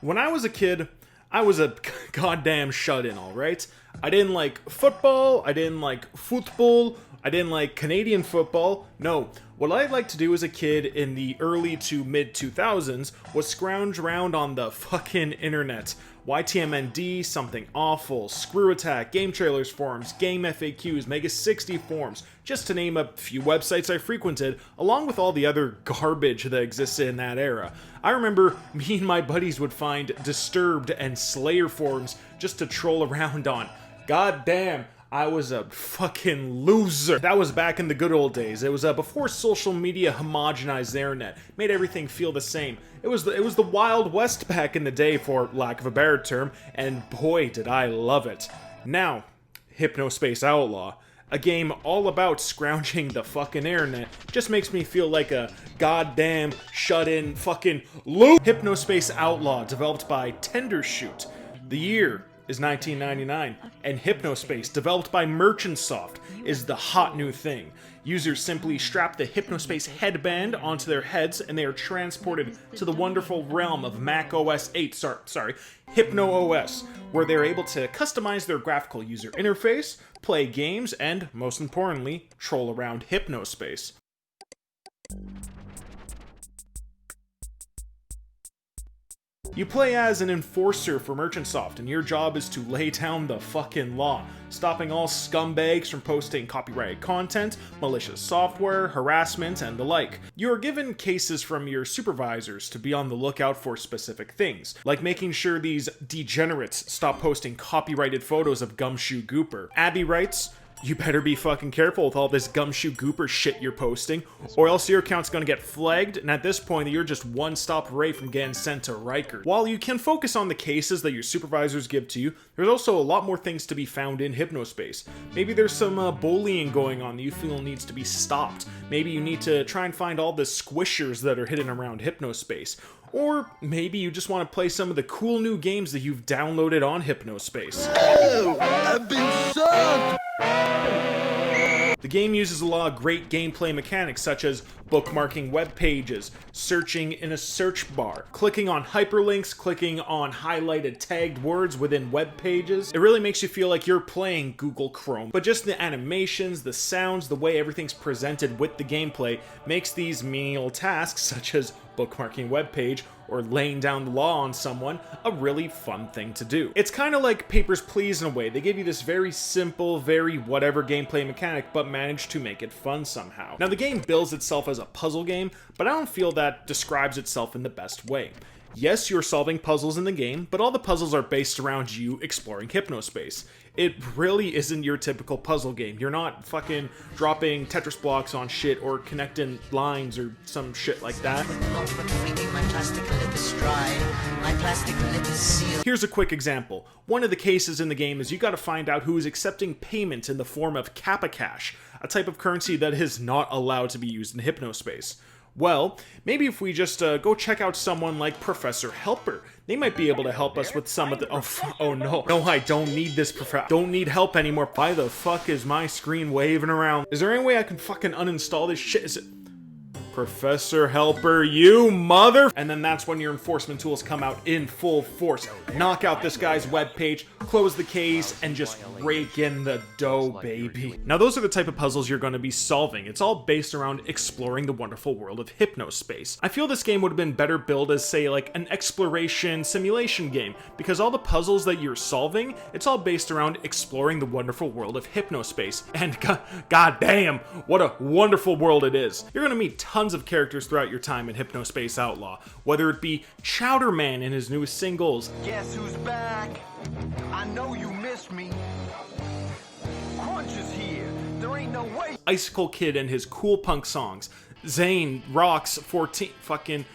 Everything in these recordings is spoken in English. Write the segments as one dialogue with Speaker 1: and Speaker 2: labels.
Speaker 1: When I was a kid, I was a goddamn shut-in, alright? I didn't like football, I didn't like football, I didn't like Canadian football. No, what I liked to do as a kid in the early to mid-2000s was scrounge around on the fucking internet. YTMND, Something Awful, Screw Attack, Game Trailers forums, Game FAQs, Mega 60 forums, just to name a few websites I frequented, along with all the other garbage that existed in that era. I remember me and my buddies would find Disturbed and Slayer forums just to troll around on. God damn, I was a fucking loser. That was back in the good old days. It was before social media homogenized the internet, made everything feel the same. It was the Wild West back in the day, for lack of a better term, and boy did I love it. Now, Hypnospace Outlaw, a game all about scrounging the fucking internet, just makes me feel like a goddamn shut-in fucking loser. Hypnospace Outlaw, developed by Tendershoot. The year is 1999, and Hypnospace, developed by Merchantsoft, is the hot new thing. Users simply strap the Hypnospace headband onto their heads, and they are transported to the wonderful realm of Mac OS 8, Hypno OS, where they're able to customize their graphical user interface, play games, and, most importantly, troll around Hypnospace. You play as an enforcer for Merchantsoft, and your job is to lay down the fucking law, stopping all scumbags from posting copyrighted content, malicious software, harassment, and the like. You are given cases from your supervisors to be on the lookout for specific things, like making sure these degenerates stop posting copyrighted photos of Gumshoe Gooper. Abby writes, "You better be fucking careful with all this Gumshoe Gooper shit you're posting, or else your account's gonna get flagged, and at this point you're just one stop away from getting sent to Rikers." While you can focus on the cases that your supervisors give to you, there's also a lot more things to be found in Hypnospace. Maybe there's some bullying going on that you feel needs to be stopped. Maybe you need to try and find all the squishers that are hidden around Hypnospace. Or maybe you just want to play some of the cool new games that you've downloaded on Hypnospace.
Speaker 2: Oh, I've been sucked!
Speaker 1: The game uses a lot of great gameplay mechanics such as bookmarking web pages, searching in a search bar, clicking on hyperlinks, clicking on highlighted tagged words within web pages. It really makes you feel like you're playing Google Chrome. But just the animations, the sounds, the way everything's presented with the gameplay makes these menial tasks such as bookmarking web page or laying down the law on someone a really fun thing to do. It's kind of like Papers, Please in a way. They give you this very simple, very whatever gameplay mechanic, but manage to make it fun somehow. Now the game bills itself as a puzzle game, but I don't feel that describes itself in the best way. Yes, you're solving puzzles in the game, but all the puzzles are based around you exploring Hypnospace. It really isn't your typical puzzle game. You're not fucking dropping Tetris blocks on shit or connecting lines or some shit like that. Here's a quick example. One of the cases in the game is you gotta find out who is accepting payment in the form of Kappa Cash, a type of currency that is not allowed to be used in Hypnospace. Well, maybe if we just go check out someone like Professor Helper. They might be able to help us with some of the- oh no. No, I don't need this don't need help anymore. Why the fuck is my screen waving around? Is there any way I can fucking uninstall this shit? Is it- Professor Helper, you mother- And then that's when your enforcement tools come out in full force. Knock out this guy's webpage, close the case, and just rake in the dough, baby. Now those are the type of puzzles you're going to be solving. It's all based around exploring the wonderful world of Hypnospace. I feel this game would have been better billed as, say, like an exploration simulation game, because all the puzzles that you're solving, it's all based around exploring the wonderful world of Hypnospace. And god damn, what a wonderful world it is. You're going to meet tons of characters throughout your time in Hypnospace Outlaw, whether it be Chowderman in his newest singles.
Speaker 2: Guess who's back? I know you missed me. Crunch is here. There ain't no way.
Speaker 1: Icicle Kid and his cool punk songs. Zane Rocks 14. Fucking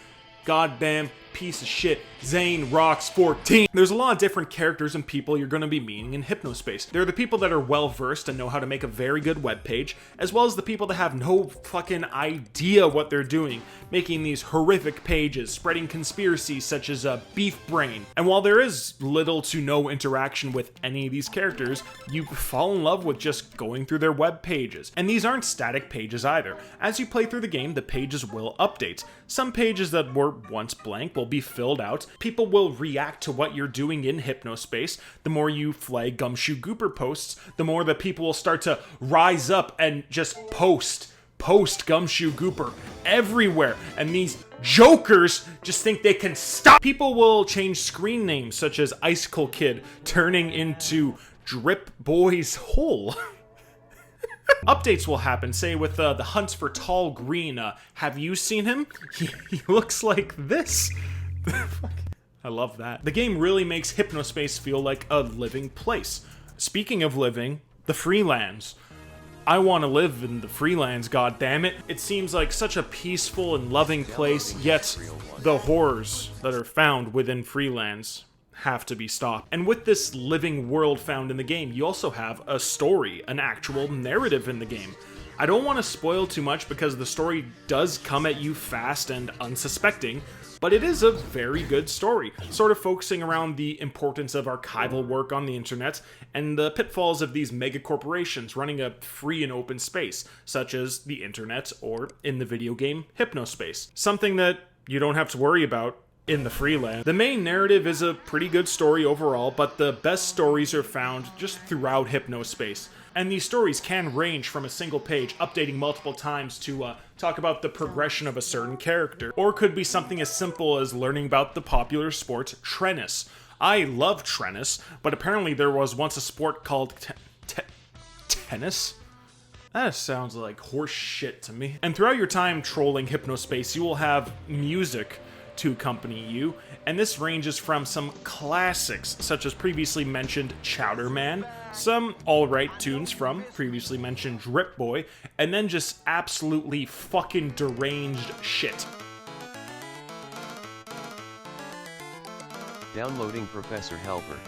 Speaker 1: goddamn piece of shit. Zane Rocks 14. There's a lot of different characters and people you're going to be meeting in Hypnospace. They're the people that are well versed and know how to make a very good webpage, as well as the people that have no fucking idea what they're doing, making these horrific pages, spreading conspiracies such as a beef brain. And while there is little to no interaction with any of these characters, you fall in love with just going through their web pages. And these aren't static pages either. As you play through the game, the pages will update. Some pages that were once blank will will be filled out. People will react to what you're doing in Hypnospace. The more you flag Gumshoe Gooper posts, the more that people will start to rise up and just post Gumshoe Gooper everywhere. And these jokers just think they can stop. People will change screen names, such as Icicle Kid turning into Drip Boy's Hole. Updates will happen, say with the hunt for Tall Green. Have you seen him? He looks like this. I love that. The game really makes Hypnospace feel like a living place. Speaking of living, the Freelands. I want to live in the Freelands, goddammit. It seems like such a peaceful and loving place, yet the horrors that are found within Freelands have to be stopped. And with this living world found in the game, you also have a story, an actual narrative in the game. I don't want to spoil too much because the story does come at you fast and unsuspecting, but it is a very good story, sort of focusing around the importance of archival work on the internet and the pitfalls of these mega corporations running a free and open space, such as the internet or, in the video game, Hypnospace. Something that you don't have to worry about in the Freeland. The main narrative is a pretty good story overall, but the best stories are found just throughout Hypnospace. And these stories can range from a single page, updating multiple times to talk about the progression of a certain character, or could be something as simple as learning about the popular sport tennis. I love tennis, but apparently there was once a sport called tennis? That sounds like horse shit to me. And throughout your time trolling Hypnospace, you will have music to accompany you, and this ranges from some classics such as previously mentioned Chowder Man, some alright tunes from previously mentioned Drip Boy, and then just absolutely fucking deranged shit.
Speaker 3: Downloading Professor Helper.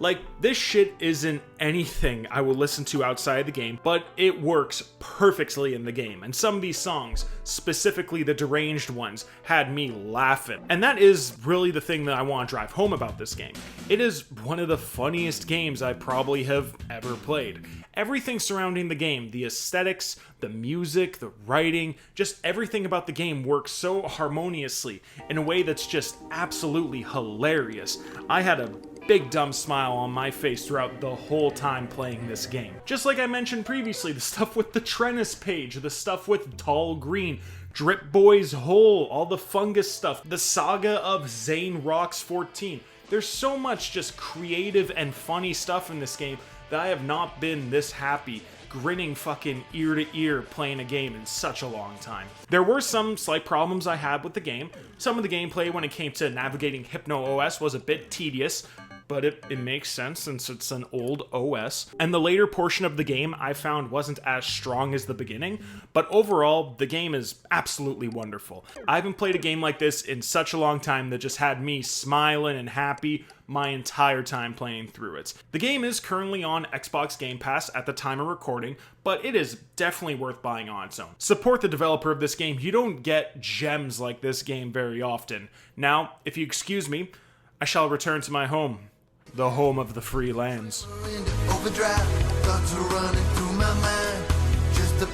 Speaker 1: Like, this shit isn't anything I will listen to outside the game, but it works perfectly in the game. And some of these songs, specifically the deranged ones, had me laughing. And that is really the thing that I want to drive home about this game. It is one of the funniest games I probably have ever played. Everything surrounding the game, the aesthetics, the music, the writing, just everything about the game works so harmoniously in a way that's just absolutely hilarious. I had a big dumb smile on my face throughout the whole time playing this game. Just like I mentioned previously, the stuff with the Trennis page, the stuff with Tall Green, Drip Boy's Hole, all the fungus stuff, the saga of Zane Rocks 14. There's so much just creative and funny stuff in this game that I have not been this happy, grinning fucking ear to ear playing a game in such a long time. There were some slight problems I had with the game. Some of the gameplay when it came to navigating Hypno OS was a bit tedious, but it makes sense since it's an old OS. And the later portion of the game I found wasn't as strong as the beginning, but overall, the game is absolutely wonderful. I haven't played a game like this in such a long time that just had me smiling and happy my entire time playing through it. The game is currently on Xbox Game Pass at the time of recording, but it is definitely worth buying on its own. Support the developer of this game. You don't get gems like this game very often. Now, if you excuse me, I shall return to my home. The home of the free lands.
Speaker 4: Overdrive, thoughts are running through my mind. Just a